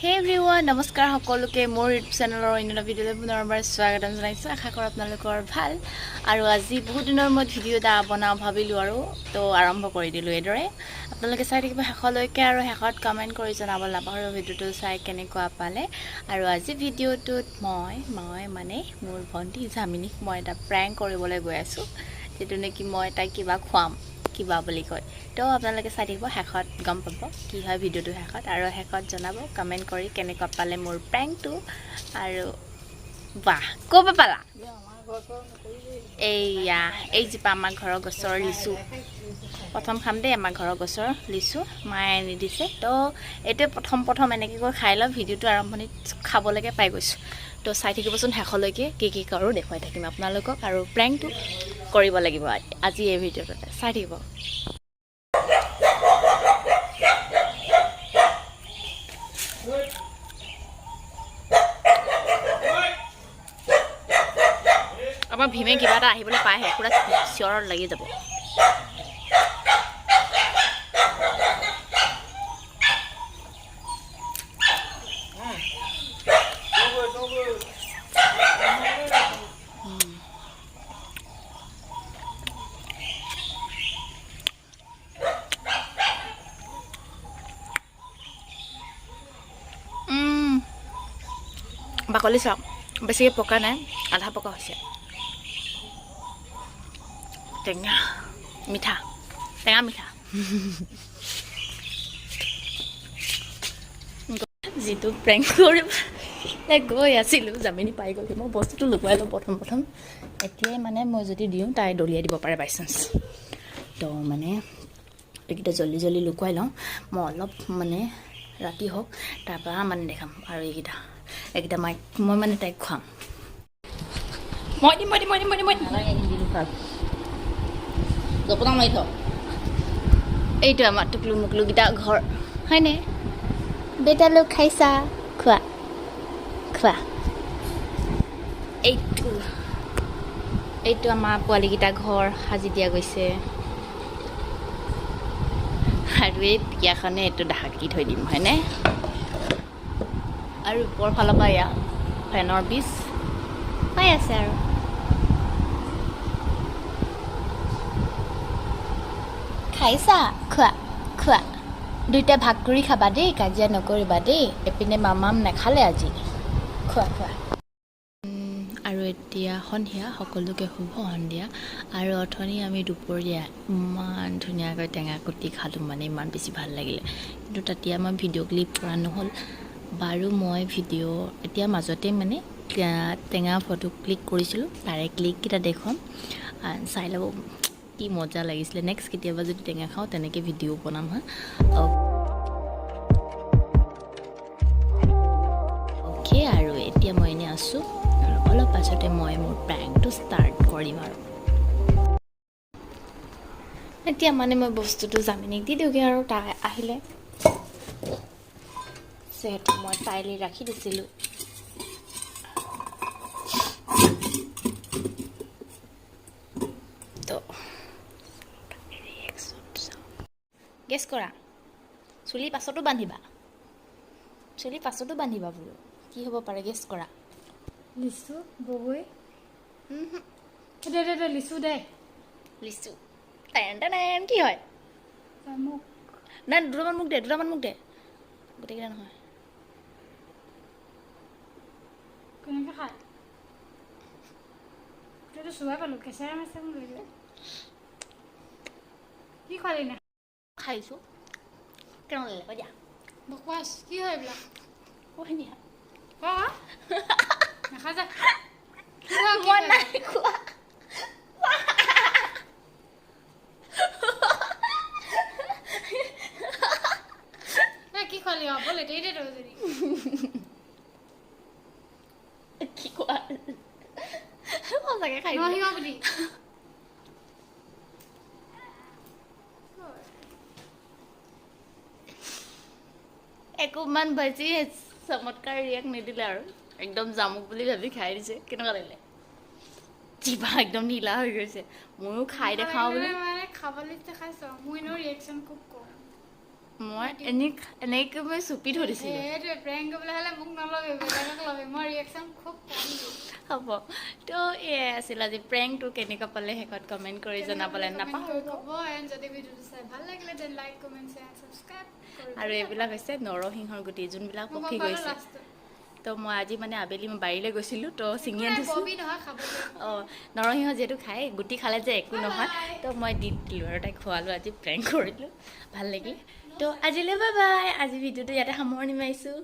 Hey everyone, নমস্কাৰ সকলোকে মোৰ ইউটিউব চেনেলৰ অন্য ভিডিঅ'লৈ পুনৰবাৰ স্বাগতম জনাইছোঁ। আশা কৰোঁ আপোনালোকৰ ভাল আৰু আজি বহুত দিনৰ মূৰত ভিডিঅ' এটা বনাওঁ ভাবিলোঁ আৰু তো আৰম্ভ কৰি দিলোঁ এইদৰে। আপোনালোকে চাই থাকিব শেষলৈকে আৰু শেষত কমেণ্ট কৰি জনাব নাপাহৰিব ভিডিঅ'টো চাই কেনেকুৱা পালে। আৰু আজি ভিডিঅ'টোত মই মানে মোৰ ভণ্টি জামিনীক মই এটা প্ৰেংক কৰিবলৈ গৈ আছোঁ, যিটো নেকি মই তাইক কিবা খুৱাম কিবা বুলি কয়। তো আপোনালোকে চাই থাকিব, শেষত গম পাব কি হয় ভিডিঅ'টো শেষত, আৰু শেষত জনাব কমেণ্ট কৰি কেনেকুৱা পালে মোৰ প্ৰেংকটো। আৰু বাহ, ক'ৰ পৰা পালা? এইয়া এইজোপা আমাৰ ঘৰৰ গছৰ লিচু। প্ৰথম খাম দেই আমাৰ ঘৰৰ গছৰ লিচু, মায়ে আনি দিছে। তো এইটোৱে প্ৰথম এনেকৈ কৈ খাই লওঁ, ভিডিঅ'টো আৰম্ভণিত খাবলৈকে পাই গৈছোঁ। তো চাই থাকিবচোন শেষলৈকে, কি কৰোঁ দেখুৱাই থাকিম আপোনালোকক, আৰু প্ৰেংকটো কৰিব লাগিব আজি এই ভিডিঅ'টোতে চাই থাকিব। আমাৰ ভীমে কিবা এটা আহিবলৈ পাইহে, পুৰা চিঞৰত লাগি যাব। বাকলি চাওক, বেছিকৈ পকা নাই, আধা পকা হৈছে। টেঙা মিঠা, টেঙা মিঠা। যিটো প্ৰেংক কৰিব গৈ আছিলোঁ, জামিনী পাই গ'ল। মই বস্তুটো লুকুৱাই লওঁ প্ৰথম এতিয়াই, মানে মই যদি দিওঁ তাই দলিয়াই দিব পাৰে বাই চান্স। তো মানে এইকেইটা জল্দি লুকুৱাই লওঁ। মই অলপ মানে ৰাতি হওক তাৰপৰা মানে দেখাম। আৰু এইকেইটা মই মানে তাইক খুৱাম। মই দিম জপনা মাৰি থ। এইটো আমাৰ টুকলু মুকলুকেইটা ঘৰ হয়নে? বেটালোক খাইছা, খোৱা। এইটো আমাৰ পোৱালীকেইটা ঘৰ সাজি দিয়া গৈছে। আৰু এই পিয়াখনে এইটো ঢাকি থৈ দিম হয়নে? আৰু ওপৰ ফালৰ পৰা এয়া ফেনৰ পিচ পাই আছে। আৰু খাইছা, খোৱা। দুইটা ভাগ কৰি খাবা দেই, কাজিয়া নকৰিবা দেই। এপিনে মামাম নাখালে আজি, খোৱা। আৰু এতিয়া সন্ধিয়া, সকলোকে শুভ সন্ধিয়া। আৰু অথনি আমি দুপৰীয়া ইমান ধুনীয়াকৈ টেঙা কুটি খালোঁ, মানে ইমান বেছি ভাল লাগিলে। কিন্তু তেতিয়া মই ভিডিঅ' ক্লিপ কৰা নহ'ল বাৰু। মই এতিয়া মাজতে মানে টেঙা ফটো ক্লিক কৰিছিলোঁ, তাৰে ক্লিককেইটা দেখুৱাম, চাই ল'ব কি মজা লাগিছিলে। নেক্সট কেতিয়াবা যদি টেঙা খাওঁ তেনেকৈ ভিডিঅ' বনাম হা। অ'কে, আৰু এতিয়া মই এনেই আছোঁ, আৰু অলপ পাছতে মই মোৰ প্ৰেংকটো ষ্টাৰ্ট কৰিম। আৰু এতিয়া মানে মই বস্তুটো জামিনীক দি দিওঁগৈ, আৰু তাই আহিলে যিহেতু মই তাইলৈ ৰাখি দিছিলোঁ। তো গেছ কৰা, চুলি পাছতো বান্ধিবা বোলো। কি হ'ব পাৰে গেছ কৰা? লিচু বগৈ দে লিচু দে। লিচু টেন কি হয়? মোক নাই, দুটামান মোক দে, গোটেইকেইটা নহয়। কেনেকৈ খায়? গোটেইটো চুবাই পালোঁ, কেঁচাই মাছে মোক লৈ দিলে। কি খোৱালি নে? খাইছোঁ, কেনেকুৱা লাগিলে কৈ দিয়া। বকৱাচ, কি হয় এইবিলাক? কৈ দিয়া। নাখা যা। মই নাই খোৱা। কি খোৱালি? হ'ব লেটেৰি দে তই যদি। কি কোৱা, সঁচাকৈ খাই নহিবা বুলি একোমান ভাজি চমৎকাৰ ৰিয়েক্ট নিদিলে, আৰু একদম জামুক বুলি ভাবি খাই দিছে। কেনেকুৱা লাগিলে? জিভা একদম নীলা হৈ গৈছে। ময়ো খাই দেখাওঁ বুলি মানে খাবলৈ দেখাইছ, মোৰ এনেও ৰিয়েকশ্যন খুব কম। মই এনেকৈ মই চুপি ধৰিছিলোঁ। সেইটোৱে প্ৰেংক কৰিবলৈ হ'লে মোক নল'বি, বেলেগক ল'বি। মই ৰিয়েকশ্যন খুব কম দিওঁ। হ'ব। তো এয়াই আছিল আজি প্ৰেংকটো কেনেকুৱা পালে শেষত কমেণ্ট কৰি জনাবলৈ নাপাহৰিব। যদি ভিডিঅ'টো চাই ভাল লাগিলে দেন লাইক কমেণ্ট শ্বেয়াৰ ছাবস্ক্ৰাইব কৰিব। আৰু এইবিলাক হৈছে নৰসিংহৰ গুটি যোনবিলাক মই পকি গম পালোঁ গৈছে। লাষ্টত। তো মই আজি মানে আবেলি মই বাৰীলৈ গৈছিলোঁ তো ছিঙি একো নাই, আনিছোঁ। ববি নহয়, খাব লাগিব। অঁ নৰসিংহ যিহেতু খায় গুটি খালে যে একো নহয়, তো মই দি দিলোঁ আৰু তাইক খোৱালোঁ। আজি প্ৰেংক কৰিলোঁ, ভাল লাগিলে। তো আজিলৈ বাই বাই। আজি ভিডিঅ'টো ইয়াতে সামৰণি মাৰিছোঁ।